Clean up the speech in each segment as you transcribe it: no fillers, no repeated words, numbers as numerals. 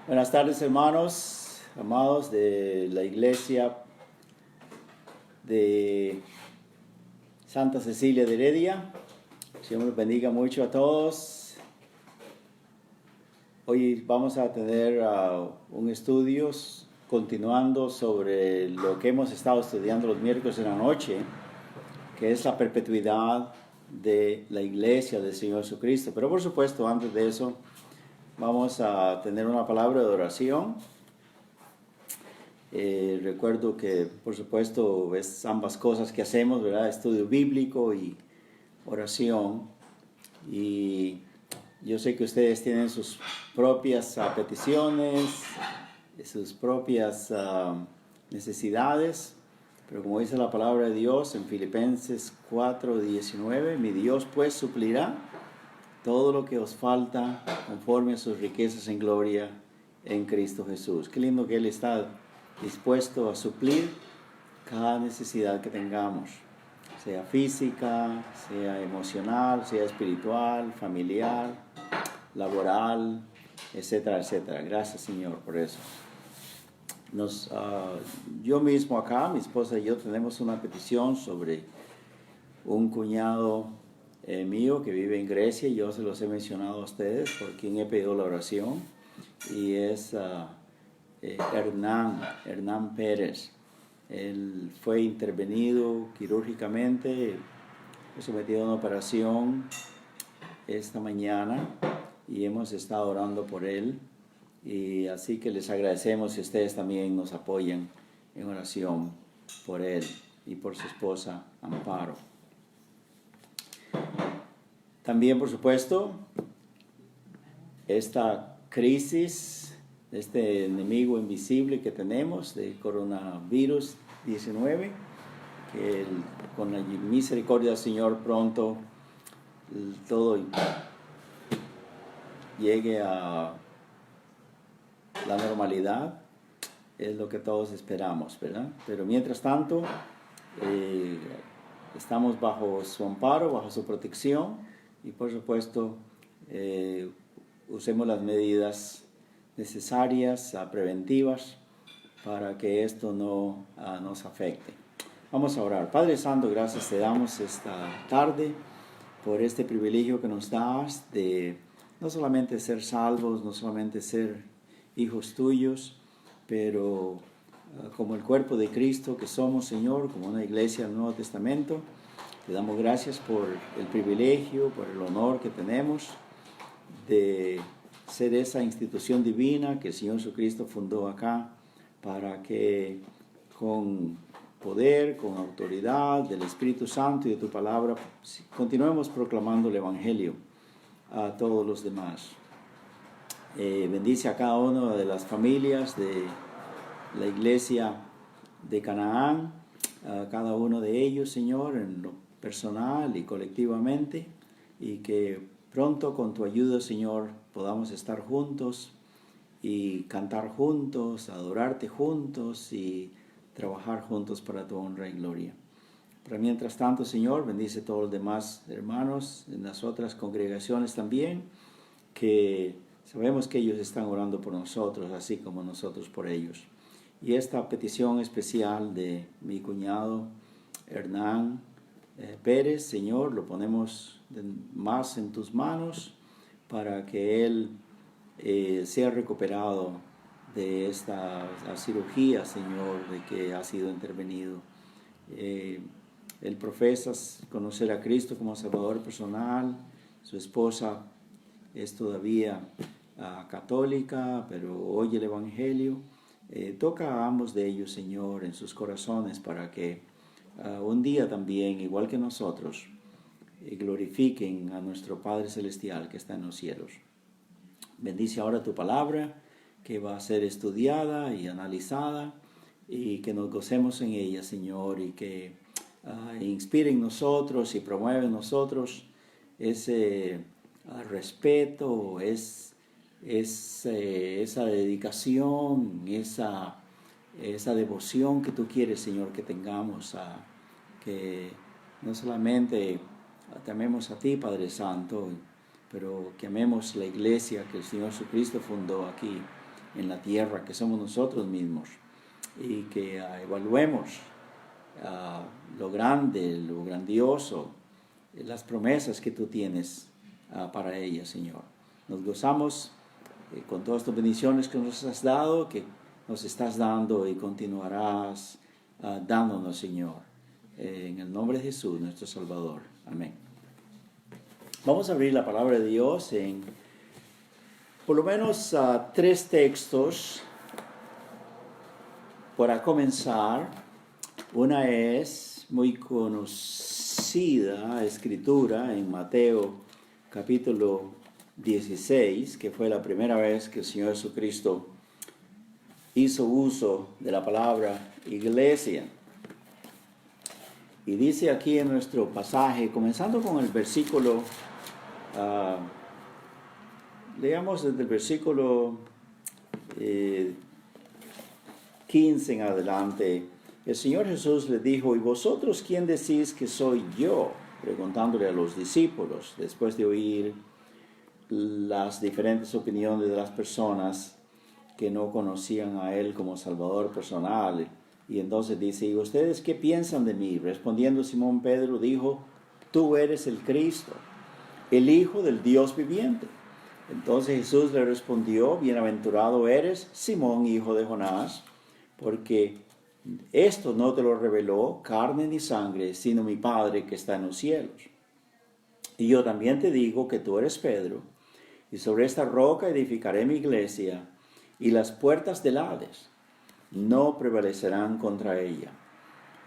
Buenas tardes, hermanos, amados de la iglesia de Santa Cecilia de Heredia. Señor los bendiga mucho a todos. Hoy vamos a tener un estudio continuando sobre lo que hemos estado estudiando los miércoles en la noche, que es la perpetuidad de la iglesia del Señor Jesucristo. Pero por supuesto, antes de eso, vamos a tener una palabra de oración. Recuerdo que, por supuesto, es ambas cosas que hacemos, ¿verdad? Estudio bíblico y oración. Y yo sé que ustedes tienen sus propias peticiones, sus propias necesidades, pero como dice la palabra de Dios en Filipenses 4:19, mi Dios pues suplirá todo lo que os falta conforme a sus riquezas en gloria en Cristo Jesús. Qué lindo que Él está dispuesto a suplir cada necesidad que tengamos, sea física, sea emocional, sea espiritual, familiar, laboral, etcétera, etcétera. Gracias, Señor, por eso. Yo mismo acá, mi esposa y yo tenemos una petición sobre un cuñado mío que vive en Grecia, y yo se los he mencionado a ustedes por quien he pedido la oración, y es Hernán Pérez. Él fue intervenido quirúrgicamente, fue sometido a una operación esta mañana y hemos estado orando por él, y así que les agradecemos si ustedes también nos apoyan en oración por él y por su esposa Amparo. También, por supuesto, esta crisis, este enemigo invisible que tenemos de coronavirus 19, que con la misericordia del Señor pronto todo llegue a la normalidad, es lo que todos esperamos, ¿verdad? Pero mientras tanto, estamos bajo su amparo, bajo su protección, y por supuesto usemos las medidas necesarias, preventivas, para que esto no nos afecte. Vamos a orar. Padre Santo, gracias te damos esta tarde por este privilegio que nos das de no solamente ser salvos, no solamente ser hijos tuyos, pero como el cuerpo de Cristo que somos, Señor, como una iglesia del Nuevo Testamento. Te damos gracias por el privilegio, por el honor que tenemos de ser esa institución divina que el Señor Jesucristo fundó acá, para que con poder, con autoridad del Espíritu Santo y de tu palabra, continuemos proclamando el Evangelio a todos los demás. Bendice a cada una de las familias de la iglesia de Canaán, a cada uno de ellos, Señor, en lo personal y colectivamente, y que pronto con tu ayuda, Señor, podamos estar juntos y cantar juntos, adorarte juntos y trabajar juntos para tu honra y gloria. Pero mientras tanto, Señor, bendice a todos los demás hermanos en las otras congregaciones también, que sabemos que ellos están orando por nosotros, así como nosotros por ellos. Y esta petición especial de mi cuñado Hernán Pérez, Señor, lo ponemos más en tus manos para que él sea recuperado de esta cirugía, Señor, de que ha sido intervenido. Él profesa conocer a Cristo como Salvador personal. Su esposa es todavía católica, pero oye el Evangelio. Toca a ambos de ellos, Señor, en sus corazones, para que un día también, igual que nosotros, glorifiquen a nuestro Padre Celestial que está en los cielos. Bendice ahora tu palabra, que va a ser estudiada y analizada, y que nos gocemos en ella, Señor, y que inspire en nosotros y promueva en nosotros ese respeto, esa dedicación, esa devoción que tú quieres, Señor, que tengamos, que no solamente te amemos a ti, Padre Santo, pero que amemos la iglesia que el Señor Jesucristo fundó aquí en la tierra, que somos nosotros mismos, y que evaluemos lo grande, lo grandioso, las promesas que tú tienes para ella, Señor. Nos gozamos con todas tus bendiciones que nos has dado, que nos estás dando y continuarás dándonos, Señor. En el nombre de Jesús, nuestro Salvador. Amén. Vamos a abrir la palabra de Dios en por lo menos 3 textos para comenzar. Una es muy conocida escritura en Mateo capítulo 16, que fue la primera vez que el Señor Jesucristo hizo uso de la palabra iglesia. Y dice aquí en nuestro pasaje, comenzando con el versículo, leamos desde el versículo 15 en adelante. El Señor Jesús le dijo: ¿y vosotros quién decís que soy yo? Preguntándole a los discípulos, después de oír las diferentes opiniones de las personas que no conocían a Él como Salvador personal. Y entonces dice: ¿y ustedes qué piensan de mí? Respondiendo Simón Pedro dijo: tú eres el Cristo, el Hijo del Dios viviente. Entonces Jesús le respondió: bienaventurado eres, Simón, hijo de Jonás, porque esto no te lo reveló carne ni sangre, sino mi Padre que está en los cielos. Y yo también te digo que tú eres Pedro, y sobre esta roca edificaré mi iglesia, y las puertas del Hades no prevalecerán contra ella.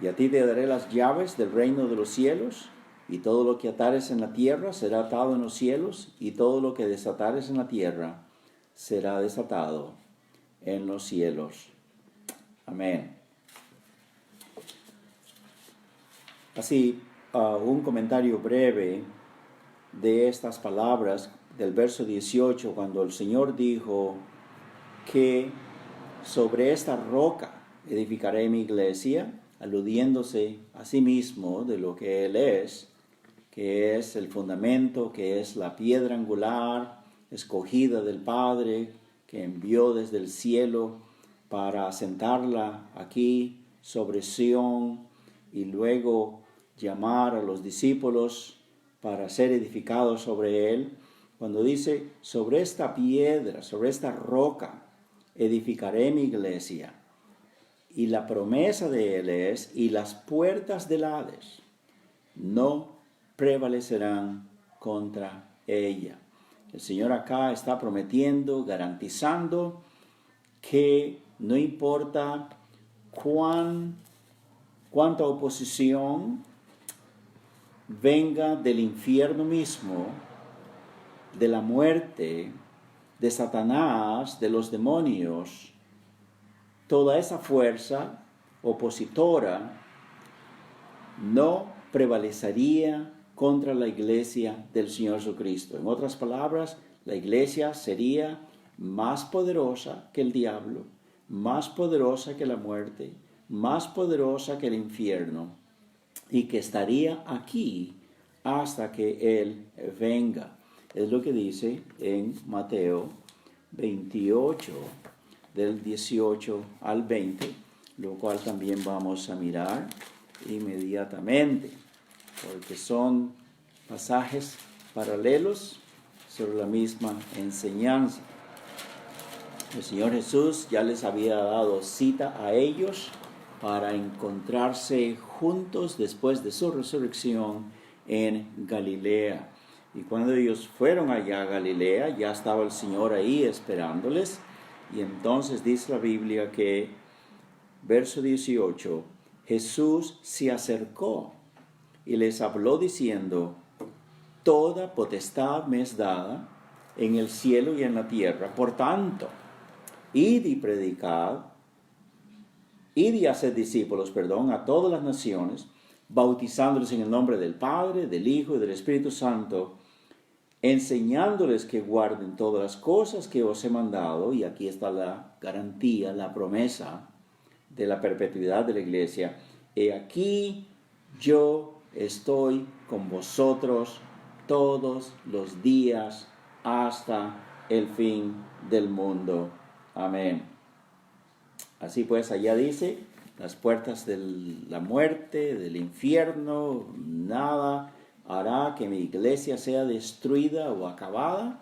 Y a ti te daré las llaves del reino de los cielos, y todo lo que atares en la tierra será atado en los cielos, y todo lo que desatares en la tierra será desatado en los cielos. Amén. Así, un comentario breve de estas palabras del verso 18, cuando el Señor dijo que sobre esta roca edificaré mi iglesia, aludiéndose a sí mismo de lo que Él es, que es el fundamento, que es la piedra angular escogida del Padre, que envió desde el cielo para asentarla aquí sobre Sión y luego llamar a los discípulos para ser edificados sobre él. Cuando dice: sobre esta piedra, sobre esta roca, edificaré mi iglesia. Y la promesa de él es: y las puertas del Hades no prevalecerán contra ella. El Señor acá está prometiendo, garantizando que no importa cuánta oposición venga del infierno mismo, de la muerte, de Satanás, de los demonios, toda esa fuerza opositora no prevalecería contra la iglesia del Señor Jesucristo. En otras palabras, la iglesia sería más poderosa que el diablo, más poderosa que la muerte, más poderosa que el infierno, y que estaría aquí hasta que Él venga. Es lo que dice en Mateo 28, del 18 al 20, lo cual también vamos a mirar inmediatamente, porque son pasajes paralelos sobre la misma enseñanza. El Señor Jesús ya les había dado cita a ellos para encontrarse juntos después de su resurrección en Galilea. Y cuando ellos fueron allá a Galilea, ya estaba el Señor ahí esperándoles. Y entonces dice la Biblia que, verso 18, Jesús se acercó y les habló diciendo: toda potestad me es dada en el cielo y en la tierra. Por tanto, id y predicad, id y haced discípulos, a todas las naciones, bautizándoles en el nombre del Padre, del Hijo y del Espíritu Santo, enseñándoles que guarden todas las cosas que os he mandado. Y aquí está la garantía, la promesa de la perpetuidad de la iglesia. He aquí, yo estoy con vosotros todos los días hasta el fin del mundo. Amén. Así pues, allá dice, las puertas de la muerte, del infierno, nada hará que mi iglesia sea destruida o acabada,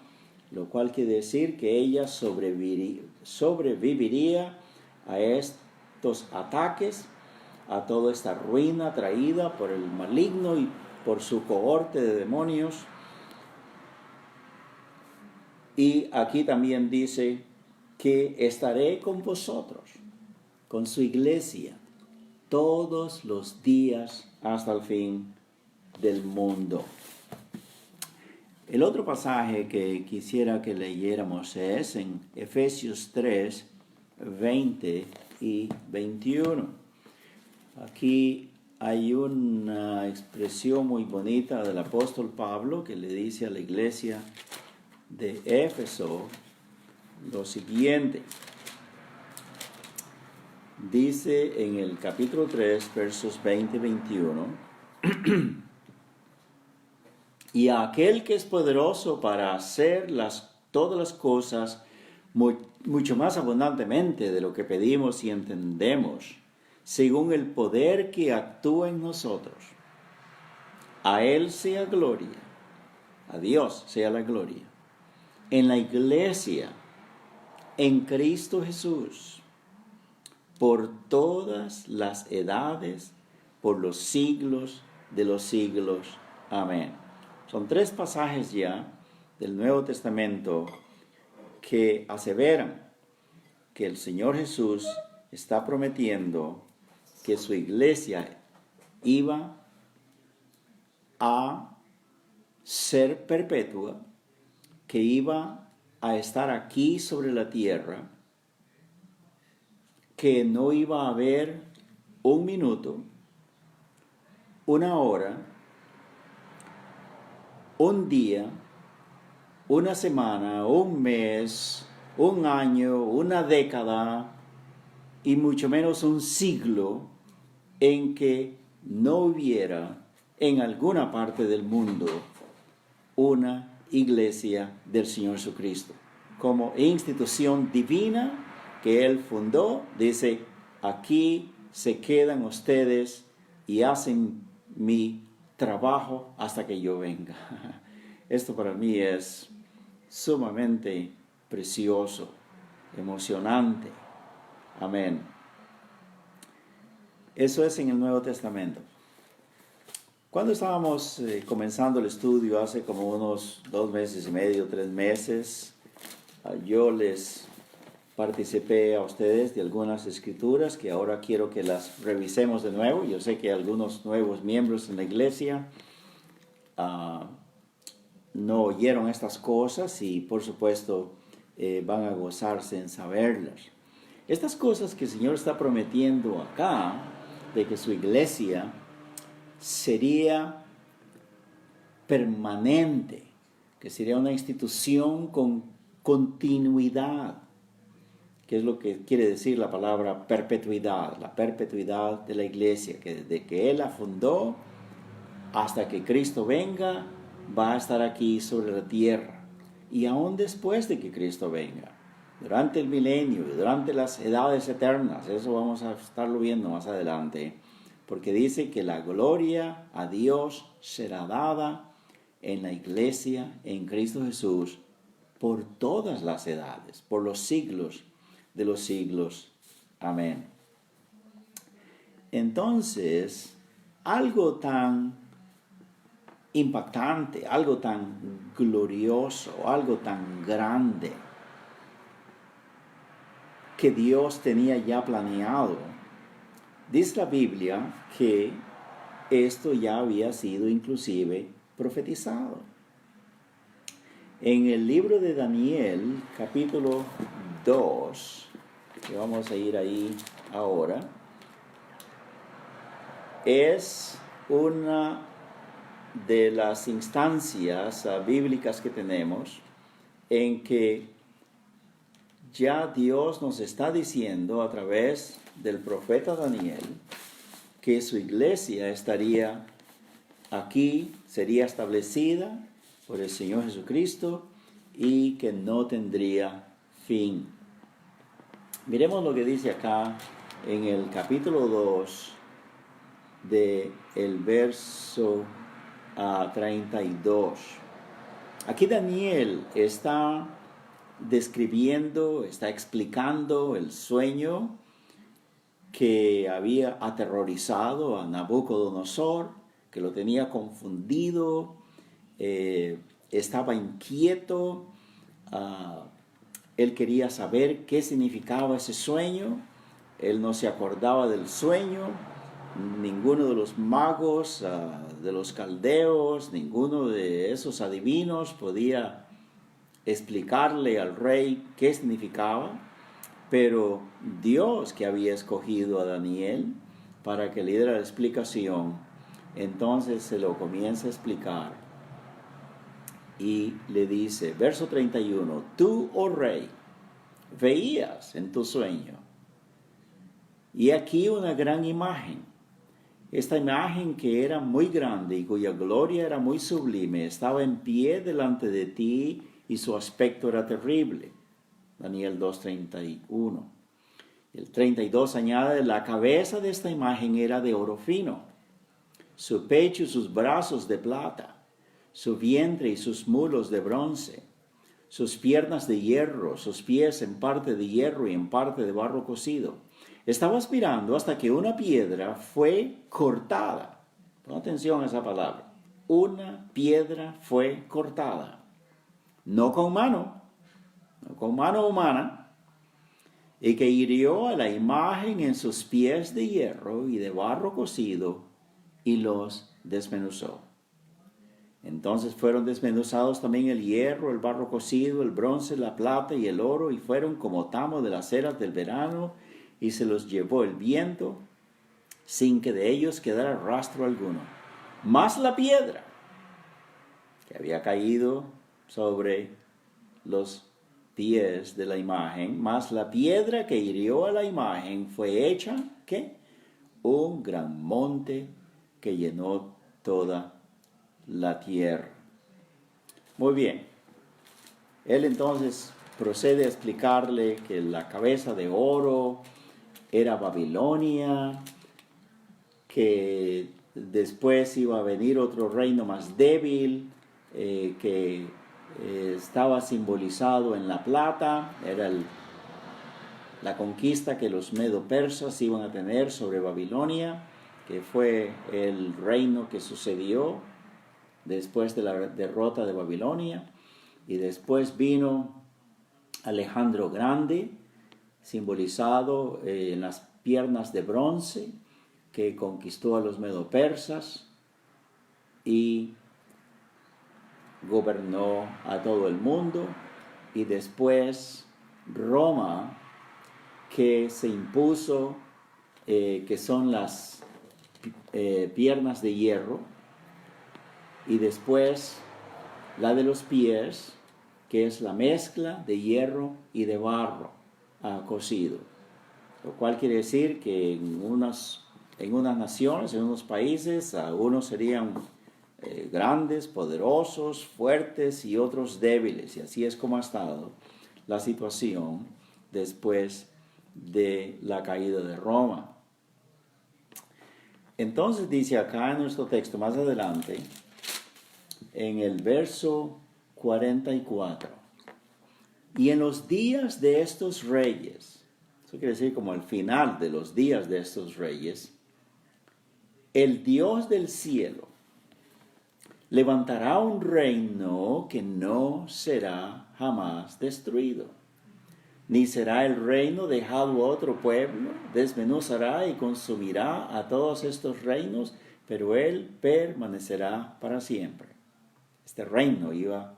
lo cual quiere decir que ella sobreviviría a estos ataques, a toda esta ruina traída por el maligno y por su cohorte de demonios. Y aquí también dice que estaré con vosotros, con su iglesia, todos los días hasta el fin del mundo. El otro pasaje que quisiera que leyéramos es en Efesios 3, 20 y 21. Aquí hay una expresión muy bonita del apóstol Pablo que le dice a la iglesia de Éfeso lo siguiente. Dice en el capítulo 3, versos 20 y 21, y a aquel que es poderoso para hacer todas las cosas mucho más abundantemente de lo que pedimos y entendemos, según el poder que actúa en nosotros. A Él sea gloria, a Dios sea la gloria, en la iglesia, en Cristo Jesús, por todas las edades, por los siglos de los siglos. Amén. Son 3 pasajes ya del Nuevo Testamento que aseveran que el Señor Jesús está prometiendo que su iglesia iba a ser perpetua, que iba a estar aquí sobre la tierra, que no iba a haber un minuto, una hora, un día, una semana, un mes, un año, una década y mucho menos un siglo en que no hubiera en alguna parte del mundo una iglesia del Señor Jesucristo. Como institución divina que Él fundó, dice, aquí se quedan ustedes y hacen mi trabajo hasta que yo venga. Esto para mí es sumamente precioso, emocionante. Amén. Eso es en el Nuevo Testamento. Cuando estábamos comenzando el estudio hace como unos 2 meses y medio, 3 meses, yo les participé a ustedes de algunas escrituras que ahora quiero que las revisemos de nuevo. Yo sé que algunos nuevos miembros en la iglesia no oyeron estas cosas y por supuesto van a gozarse en saberlas. Estas cosas que el Señor está prometiendo acá, de que su iglesia sería permanente, que sería una institución con continuidad, que es lo que quiere decir la palabra perpetuidad, la perpetuidad de la iglesia, que desde que Él la fundó hasta que Cristo venga, va a estar aquí sobre la tierra. Y aún después de que Cristo venga, durante el milenio y durante las edades eternas, eso vamos a estarlo viendo más adelante, porque dice que la gloria a Dios será dada en la iglesia, en Cristo Jesús, por todas las edades, por los siglos de los siglos. Amén. Entonces, algo tan impactante, algo tan glorioso, algo tan grande que Dios tenía ya planeado, dice la Biblia que esto ya había sido inclusive profetizado. En el libro de Daniel, capítulo 2, que vamos a ir ahí ahora, es una de las instancias bíblicas que tenemos en que ya Dios nos está diciendo a través del profeta Daniel que su iglesia estaría aquí, sería establecida por el Señor Jesucristo y que no tendría fin. Miremos lo que dice acá en el capítulo 2 del verso 32. Aquí Daniel está describiendo, está explicando el sueño que había aterrorizado a Nabucodonosor, que lo tenía confundido, estaba inquieto, él quería saber qué significaba ese sueño, él no se acordaba del sueño, ninguno de los magos, de los caldeos, ninguno de esos adivinos podía explicarle al rey qué significaba, pero Dios, que había escogido a Daniel para que le diera la explicación, entonces se lo comienza a explicar y le dice, verso 31, tú, oh rey, veías en tu sueño, y aquí una gran imagen. Esta imagen, que era muy grande y cuya gloria era muy sublime, estaba en pie delante de ti y su aspecto era terrible. Daniel 2:31. El 32 añade, la cabeza de esta imagen era de oro fino, su pecho y sus brazos de plata, su vientre y sus mulos de bronce, sus piernas de hierro, sus pies en parte de hierro y en parte de barro cocido. Estabas mirando hasta que una piedra fue cortada. Pon atención a esa palabra. Una piedra fue cortada. No con mano humana, y que hirió a la imagen en sus pies de hierro y de barro cocido, y los desmenuzó. Entonces fueron desmenuzados también el hierro, el barro cocido, el bronce, la plata y el oro, y fueron como tamo de las eras del verano, y se los llevó el viento, sin que de ellos quedara rastro alguno. Mas la piedra que había caído sobre los pies de la imagen, mas la piedra que hirió a la imagen fue hecha, ¿qué? Un gran monte que llenó toda la tierra. Muy bien. Él entonces procede a explicarle que la cabeza de oro era Babilonia, que después iba a venir otro reino más débil, que estaba simbolizado en la plata, era la conquista que los medo-persas iban a tener sobre Babilonia, que fue el reino que sucedió después de la derrota de Babilonia, y después vino Alejandro Grande, simbolizado en las piernas de bronce, que conquistó a los medo-persas y gobernó a todo el mundo, y después Roma, que se impuso, que son las piernas de hierro, y después la de los pies, que es la mezcla de hierro y de barro cocido, lo cual quiere decir que en unas naciones, en unos países, unos serían grandes, poderosos, fuertes, y otros débiles, y así es como ha estado la situación después de la caída de Roma. Entonces dice acá en nuestro texto más adelante, en el verso 44, y en los días de estos reyes, eso quiere decir como el final de los días de estos reyes, el Dios del cielo levantará un reino que no será jamás destruido, ni será el reino dejado a otro pueblo, desmenuzará y consumirá a todos estos reinos, pero él permanecerá para siempre. Este reino iba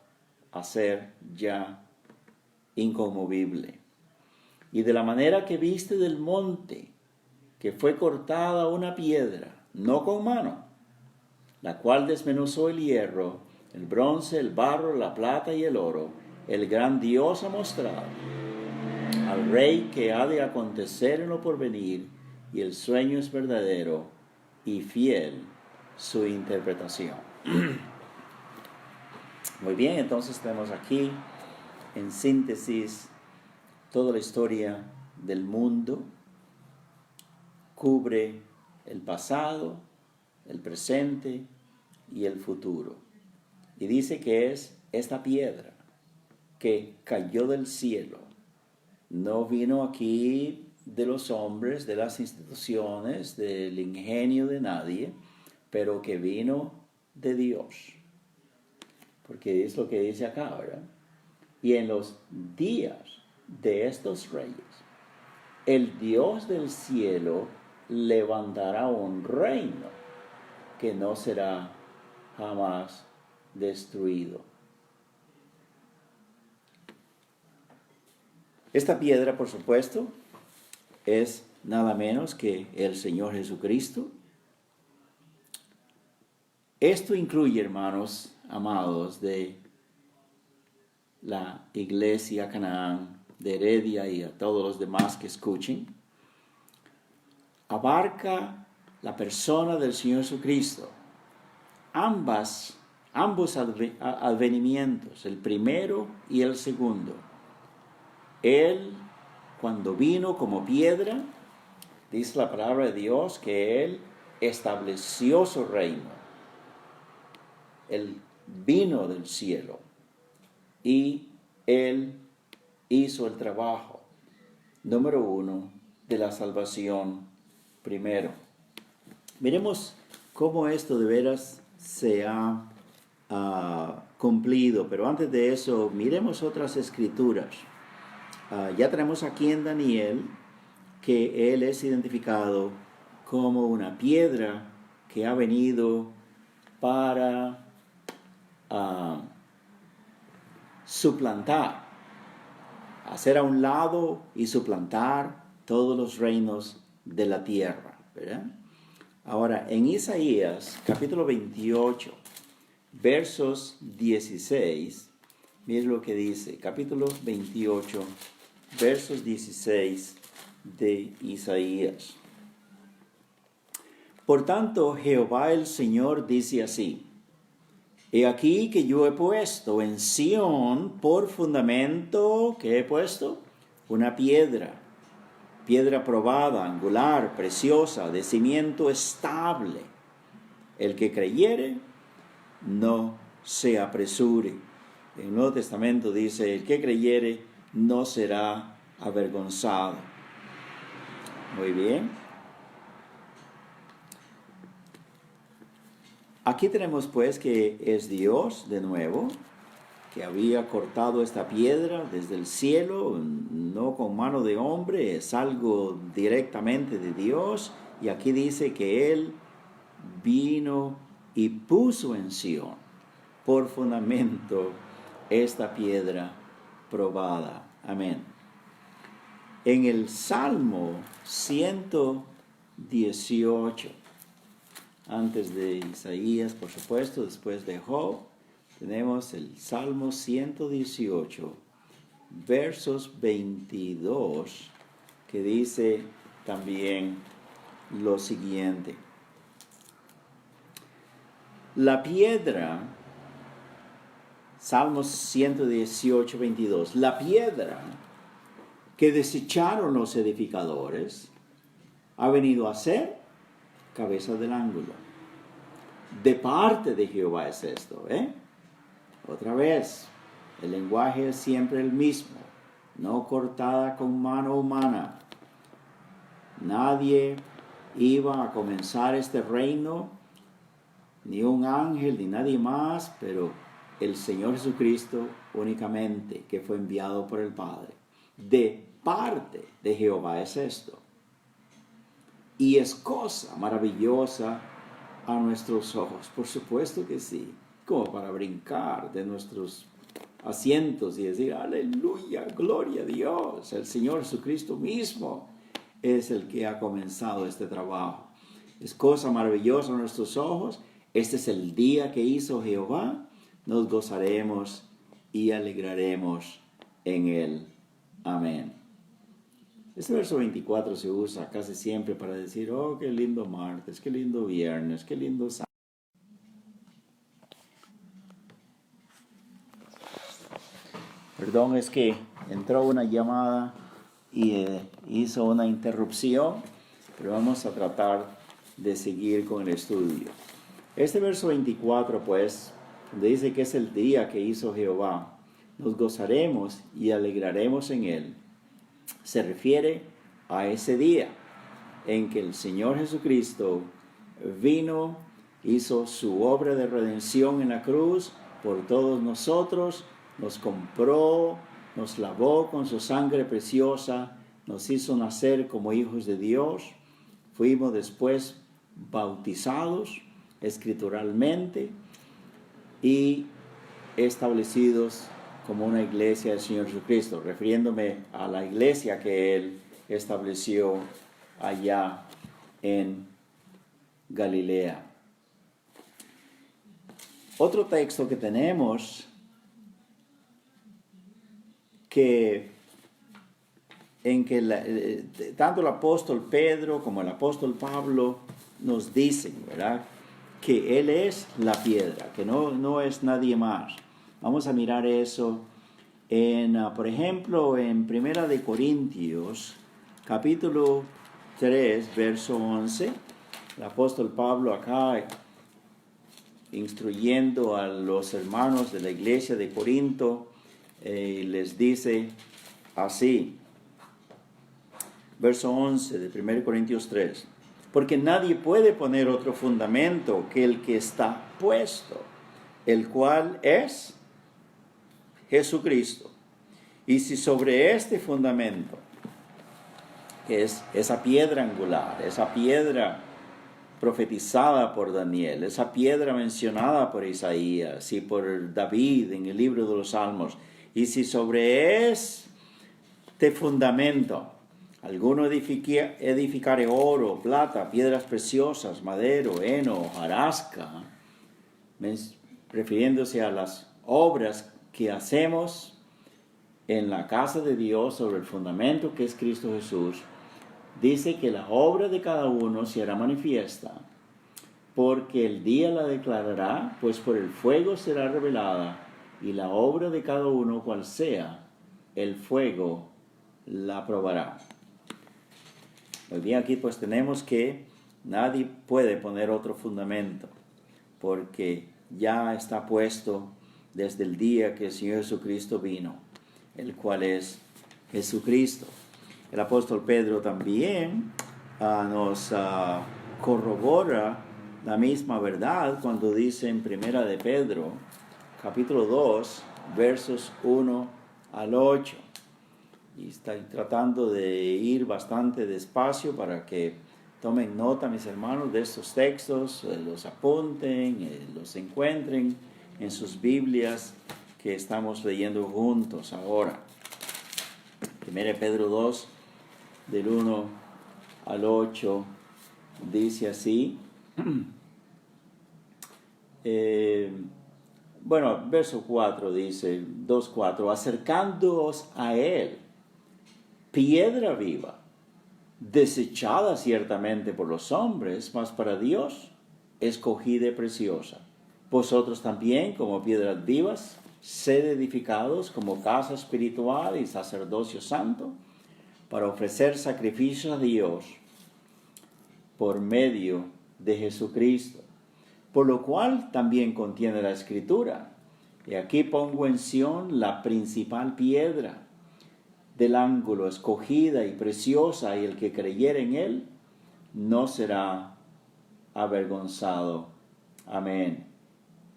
a ser ya inconmovible. Y de la manera que viste del monte, que fue cortada una piedra, no con mano, la cual desmenuzó el hierro, el bronce, el barro, la plata y el oro, el gran Dios ha mostrado al rey que ha de acontecer en lo porvenir, y el sueño es verdadero y fiel su interpretación. Muy bien, entonces tenemos aquí en síntesis toda la historia del mundo, cubre el pasado, el presente y el futuro. Y dice que es esta piedra que cayó del cielo. No vino aquí de los hombres, de las instituciones, del ingenio de nadie, pero que vino de Dios. Porque es lo que dice acá, ¿verdad? Y en los días de estos reyes, el Dios del cielo levantará un reino que no será jamás destruido. Esta piedra, por supuesto, es nada menos que el Señor Jesucristo. Esto incluye, hermanos amados, de la iglesia Canaán de Heredia y a todos los demás que escuchen, abarca la persona del Señor Jesucristo. Ambos advenimientos, el primero y el segundo. Él, cuando vino como piedra, dice la palabra de Dios que Él estableció su reino. Él vino del cielo y Él hizo el trabajo, número uno, de la salvación primero. Miremos cómo esto de veras se ha cumplido, pero antes de eso, miremos otras escrituras. Ya tenemos aquí en Daniel que Él es identificado como una piedra que ha venido para suplantar, hacer a un lado y suplantar todos los reinos de la tierra, ¿verdad? Ahora, en Isaías, capítulo 28, versos 16, miren lo que dice, capítulo 28, versos 16 de Isaías. Por tanto, Jehová el Señor dice así: He aquí que yo he puesto en Sión por fundamento, ¿qué he puesto? Una piedra probada, angular, preciosa, de cimiento estable. El que creyere, no se apresure. En el Nuevo Testamento dice, el que creyere, no será avergonzado. Muy bien. Aquí tenemos pues que es Dios de nuevo, que había cortado esta piedra desde el cielo, no con mano de hombre, es algo directamente de Dios. Y aquí dice que Él vino y puso en Sión por fundamento esta piedra probada. Amén. En el Salmo 118, antes de Isaías, por supuesto, después de Job, tenemos el Salmo 118, versos 22, que dice también lo siguiente. La piedra, Salmos 118, 22, la piedra que desecharon los edificadores ha venido a ser cabeza del ángulo. De parte de Jehová es esto, Otra vez, el lenguaje es siempre el mismo, no cortada con mano humana. Nadie iba a comenzar este reino, ni un ángel, ni nadie más, pero el Señor Jesucristo únicamente, que fue enviado por el Padre. De parte de Jehová es esto. Y es cosa maravillosa a nuestros ojos, por supuesto que sí, como para brincar de nuestros asientos y decir, aleluya, gloria a Dios, el Señor Jesucristo mismo es el que ha comenzado este trabajo. Es cosa maravillosa a nuestros ojos. Este es el día que hizo Jehová, nos gozaremos y alegraremos en él. Amén. Este verso 24 se usa casi siempre para decir, oh, qué lindo martes, qué lindo viernes, qué lindo sábado. Perdón, es que entró una llamada y hizo una interrupción, pero vamos a tratar de seguir con el estudio. Este verso 24, pues, donde dice que es el día que hizo Jehová, nos gozaremos y alegraremos en él, se refiere a ese día en que el Señor Jesucristo vino, hizo su obra de redención en la cruz por todos nosotros, nos compró, nos lavó con su sangre preciosa, nos hizo nacer como hijos de Dios, fuimos después bautizados escrituralmente y establecidos como una iglesia del Señor Jesucristo, refiriéndome a la iglesia que Él estableció allá en Galilea. Otro texto que tenemos en que tanto el apóstol Pedro como el apóstol Pablo nos dicen, ¿verdad?, que Él es la piedra, que no es nadie más. Vamos a mirar eso por ejemplo, en 1 de Corintios, capítulo 3, verso 11, el apóstol Pablo acá instruyendo a los hermanos de la iglesia de Corinto, les dice así, verso 11 de 1 Corintios 3, porque nadie puede poner otro fundamento que el que está puesto, el cual es Jesucristo. Y si sobre este fundamento, que es esa piedra angular, esa piedra profetizada por Daniel, esa piedra mencionada por Isaías y por David en el libro de los Salmos, y si sobre este fundamento alguno edificare oro, plata, piedras preciosas, madero, heno, hojarasca, refiriéndose a las obras que hacemos en la casa de Dios sobre el fundamento que es Cristo Jesús, dice que la obra de cada uno se hará manifiesta, porque el día la declarará, pues por el fuego será revelada, y la obra de cada uno, cual sea, el fuego la probará. Hoy día aquí pues tenemos que nadie puede poner otro fundamento, porque ya está puesto desde el día que el Señor Jesucristo vino, el cual es Jesucristo. El apóstol Pedro también nos corrobora la misma verdad cuando dice en 1 de Pedro, capítulo 2, versos 1 al 8. Y estoy tratando de ir bastante despacio para que tomen nota, mis hermanos, de estos textos, los apunten, los encuentren en sus Biblias que estamos leyendo juntos ahora. 1 Pedro 2, del 1 al 8, dice así. Verso 4 dice, 2:4, acercándoos a Él, piedra viva, desechada ciertamente por los hombres, mas para Dios escogida y preciosa. Vosotros también, como piedras vivas, sed edificados como casa espiritual y sacerdocio santo, para ofrecer sacrificios a Dios por medio de Jesucristo. Por lo cual también contiene la Escritura. Y aquí pongo en Sión la principal piedra del ángulo, escogida y preciosa, y el que creyere en él no será avergonzado. Amén.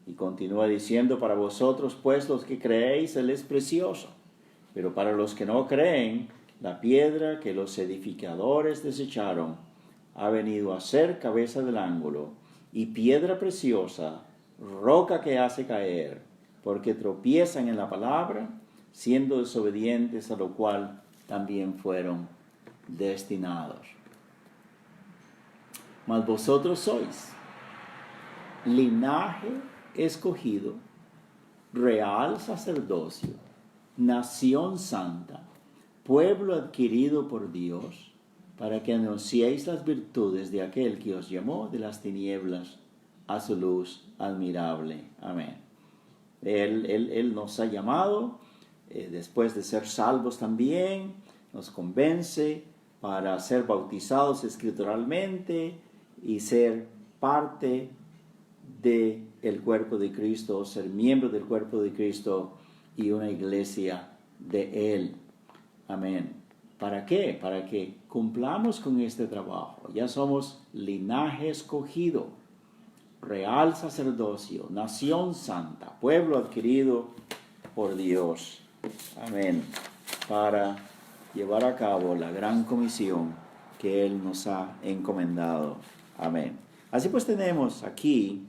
Y continúa diciendo, para vosotros pues los que creéis, él es precioso. Pero para los que no creen, la piedra que los edificadores desecharon ha venido a ser cabeza del ángulo y piedra preciosa, roca que hace caer, porque tropiezan en la palabra, siendo desobedientes, a lo cual también fueron destinados. Mas vosotros sois linaje escogido, real sacerdocio, nación santa, pueblo adquirido por Dios, para que anunciéis las virtudes de aquel que os llamó de las tinieblas a su luz admirable. Amén. Él nos ha llamado, después de ser salvos también, nos convence para ser bautizados escrituralmente y ser parte del cuerpo de Cristo, ser miembro del cuerpo de Cristo y una iglesia de Él. Amén. ¿Para qué? Para que cumplamos con este trabajo. Ya somos linaje escogido, real sacerdocio, nación santa, pueblo adquirido por Dios. Amén. Para llevar a cabo la gran comisión que Él nos ha encomendado. Amén. Así pues tenemos aquí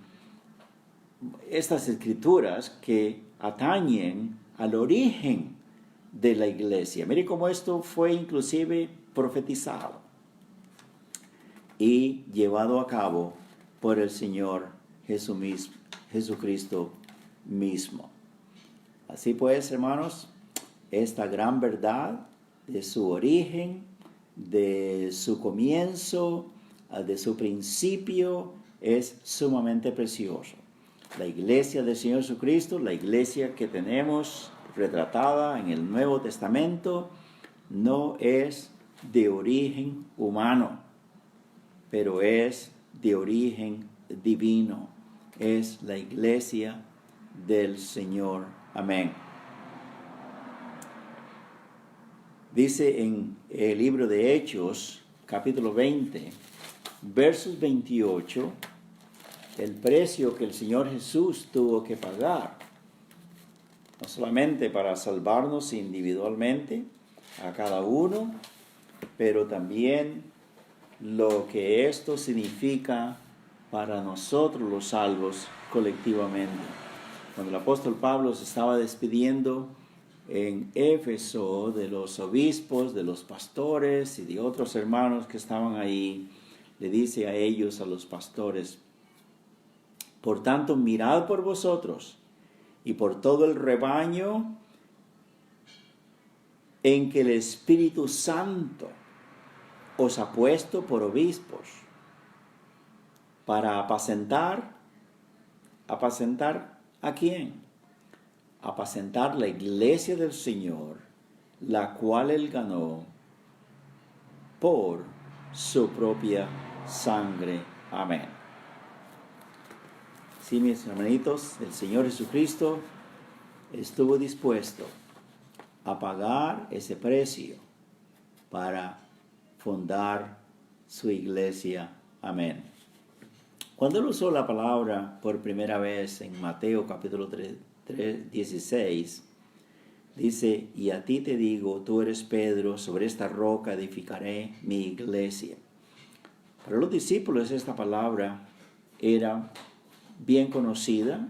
estas escrituras que atañen al origen de la iglesia. Mire cómo esto fue inclusive profetizado y llevado a cabo por el Señor Jesucristo mismo. Así pues, hermanos, esta gran verdad de su origen, de su comienzo, de su principio, es sumamente precioso. La iglesia del Señor Jesucristo, la iglesia que tenemos retratada en el Nuevo Testamento, no es de origen humano, pero es de origen divino. Es la iglesia del Señor. Amén. Dice en el libro de Hechos, capítulo 20, versos 28, el precio que el Señor Jesús tuvo que pagar, no solamente para salvarnos individualmente, a cada uno, pero también lo que esto significa para nosotros los salvos colectivamente. Cuando el apóstol Pablo se estaba despidiendo en Éfeso de los obispos, de los pastores y de otros hermanos que estaban ahí, le dice a ellos, a los pastores: por tanto, mirad por vosotros y por todo el rebaño en que el Espíritu Santo os ha puesto por obispos, para apacentar ¿a quién? Apacentar la iglesia del Señor, la cual Él ganó por su propia sangre. Amén. Sí, mis hermanitos, el Señor Jesucristo estuvo dispuesto a pagar ese precio para fundar su iglesia. Amén. Cuando Él usó la palabra por primera vez en Mateo capítulo 16, dice: y a ti te digo, tú eres Pedro, sobre esta roca edificaré mi iglesia. Para los discípulos esta palabra era bien conocida,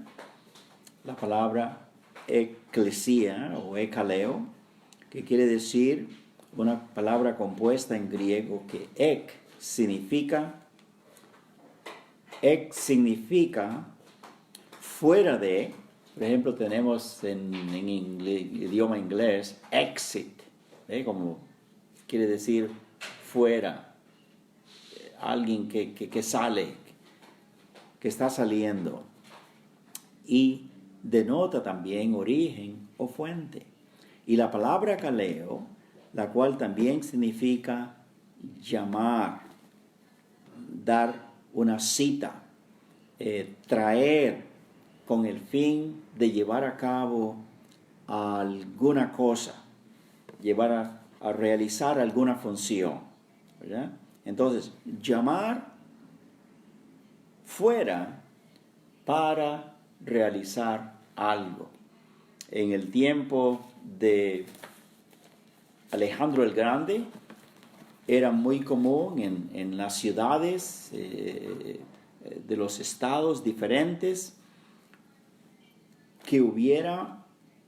la palabra eclesia o ekaleo, que quiere decir una palabra compuesta en griego que ek significa fuera de. Por ejemplo, tenemos en idioma inglés exit, como quiere decir fuera, alguien que sale, que está saliendo, y denota también origen o fuente. Y la palabra kaleo, la cual también significa llamar, dar una cita, traer con el fin de llevar a cabo alguna cosa, llevar a realizar alguna función, ¿verdad? Entonces, llamar fuera para realizar algo. En el tiempo de Alejandro el Grande era muy común en las ciudades de los estados diferentes que hubiera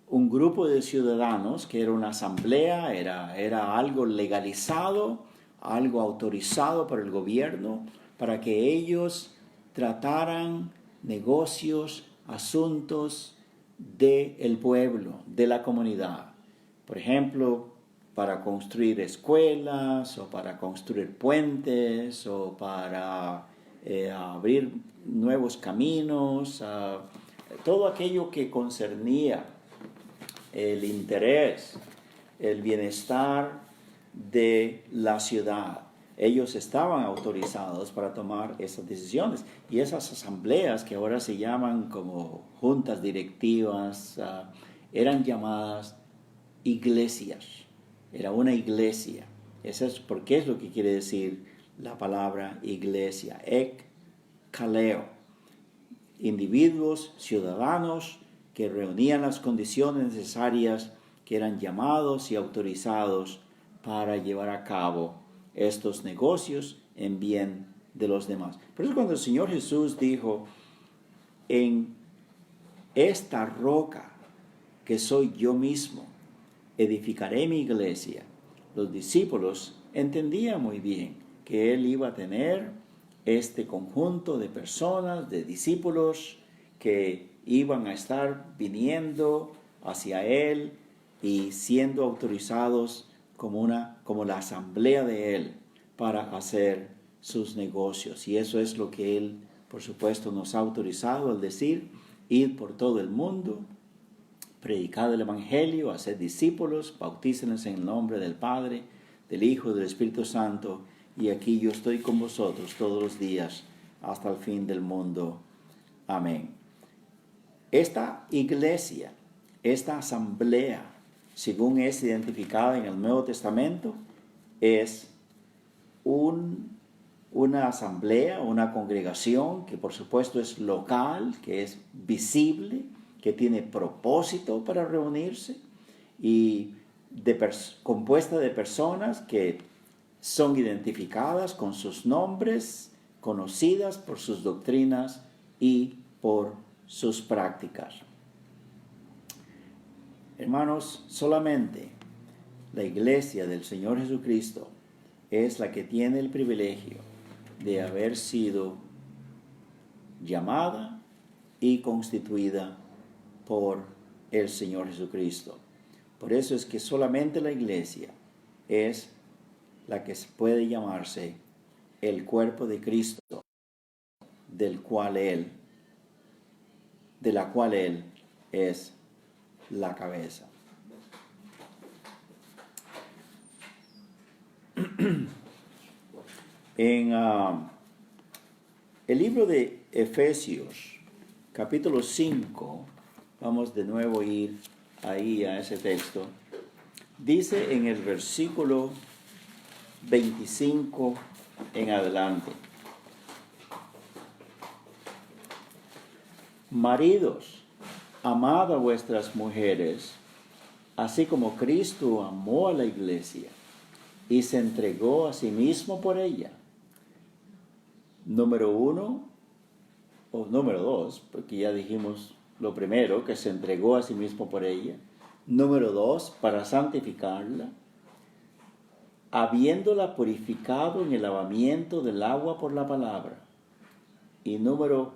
un grupo de ciudadanos, que era una asamblea, era algo legalizado, algo autorizado por el gobierno, para que ellos trataran negocios, asuntos del pueblo, de la comunidad. Por ejemplo, para construir escuelas, o para construir puentes, o para abrir nuevos caminos, todo aquello que concernía el interés, el bienestar de la ciudad. Ellos estaban autorizados para tomar esas decisiones. Y esas asambleas, que ahora se llaman como juntas directivas, eran llamadas iglesias. Era una iglesia. Eso es porque es lo que quiere decir la palabra iglesia. Kaleo. Individuos, ciudadanos que reunían las condiciones necesarias, que eran llamados y autorizados para llevar a cabo estos negocios en bien de los demás. Por eso cuando el Señor Jesús dijo, en esta roca que soy yo mismo, edificaré mi iglesia, los discípulos entendían muy bien que Él iba a tener este conjunto de personas, de discípulos, que iban a estar viniendo hacia Él y siendo autorizados como la asamblea de Él para hacer sus negocios. Y eso es lo que Él, por supuesto, nos ha autorizado al decir, ir por todo el mundo, predicar el Evangelio, hacer discípulos, bautícenlos en el nombre del Padre, del Hijo y del Espíritu Santo, y aquí yo estoy con vosotros todos los días hasta el fin del mundo. Amén. Esta iglesia, esta asamblea, según es identificada en el Nuevo Testamento, es una asamblea, una congregación que por supuesto es local, que es visible, que tiene propósito para reunirse y compuesta de personas que son identificadas con sus nombres, conocidas por sus doctrinas y por sus prácticas. Hermanos, solamente la iglesia del Señor Jesucristo es la que tiene el privilegio de haber sido llamada y constituida por el Señor Jesucristo. Por eso es que solamente la iglesia es la que puede llamarse el cuerpo de Cristo, de la cual Él es la cabeza. En el libro de Efesios, capítulo 5, vamos de nuevo a ir ahí a ese texto, dice en el versículo 25 en adelante: maridos, amad a vuestras mujeres, así como Cristo amó a la iglesia y se entregó a sí mismo por ella. Número 1, o número 2, porque ya dijimos lo primero, que se entregó a sí mismo por ella. Número 2, para santificarla, habiéndola purificado en el lavamiento del agua por la palabra. Y número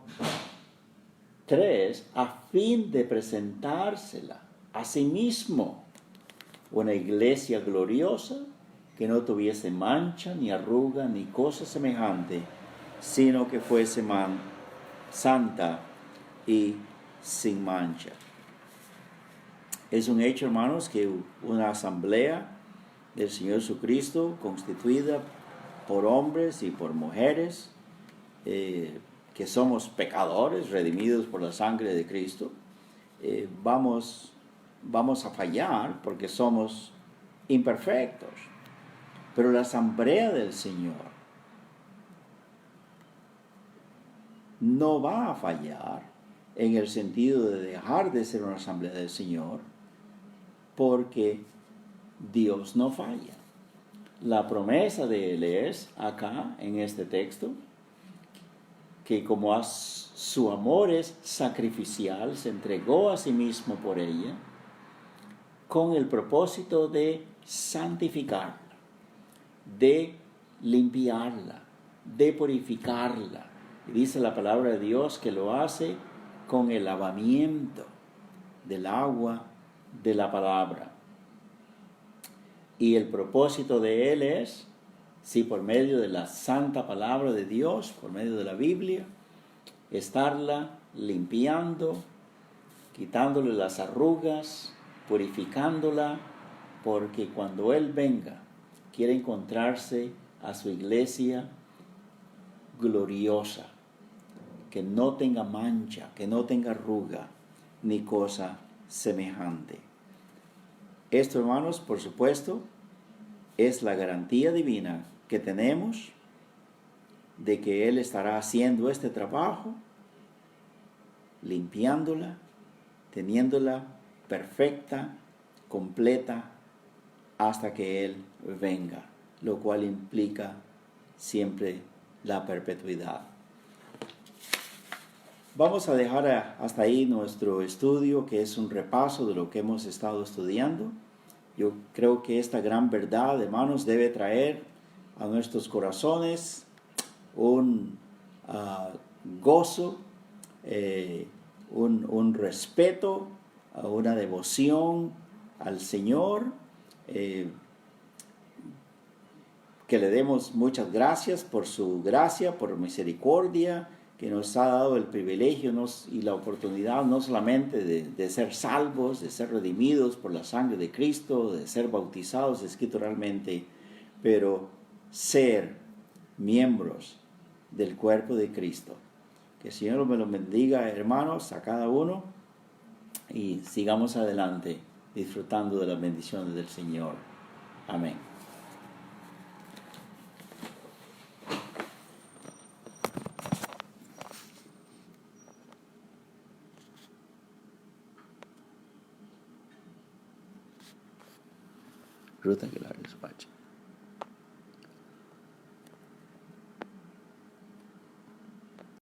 3, a fin de presentársela a sí mismo, una iglesia gloriosa, que no tuviese mancha, ni arruga, ni cosa semejante, sino que fuese santa y sin mancha. Es un hecho, hermanos, que una asamblea del Señor Jesucristo, constituida por hombres y por mujeres, que somos pecadores, redimidos por la sangre de Cristo, vamos a fallar porque somos imperfectos. Pero la asamblea del Señor no va a fallar en el sentido de dejar de ser una asamblea del Señor, porque Dios no falla. La promesa de Él es acá en este texto, que como su amor es sacrificial, se entregó a sí mismo por ella, con el propósito de santificarla, de limpiarla, de purificarla. Y dice la palabra de Dios que lo hace con el lavamiento del agua de la palabra. Y el propósito de Él es, si por medio de la santa palabra de Dios, por medio de la Biblia, estarla limpiando, quitándole las arrugas, purificándola, porque cuando Él venga quiere encontrarse a su iglesia gloriosa, que no tenga mancha, que no tenga arruga, ni cosa semejante. Esto, hermanos, por supuesto, es la garantía divina que tenemos de que Él estará haciendo este trabajo, limpiándola, teniéndola perfecta, completa, hasta que Él venga, lo cual implica siempre la perpetuidad. Vamos a dejar hasta ahí nuestro estudio, que es un repaso de lo que hemos estado estudiando. Yo creo que esta gran verdad, hermanos, debe traer a nuestros corazones un gozo, un respeto, una devoción al Señor, que le demos muchas gracias por su gracia, por misericordia, que nos ha dado el privilegio y la oportunidad no solamente de ser salvos, de ser redimidos por la sangre de Cristo, de ser bautizados escrituralmente, pero ser miembros del cuerpo de Cristo. Que el Señor me lo bendiga, hermanos, a cada uno, y sigamos adelante disfrutando de las bendiciones del Señor. Amén. Ruth Aguilar, despacho.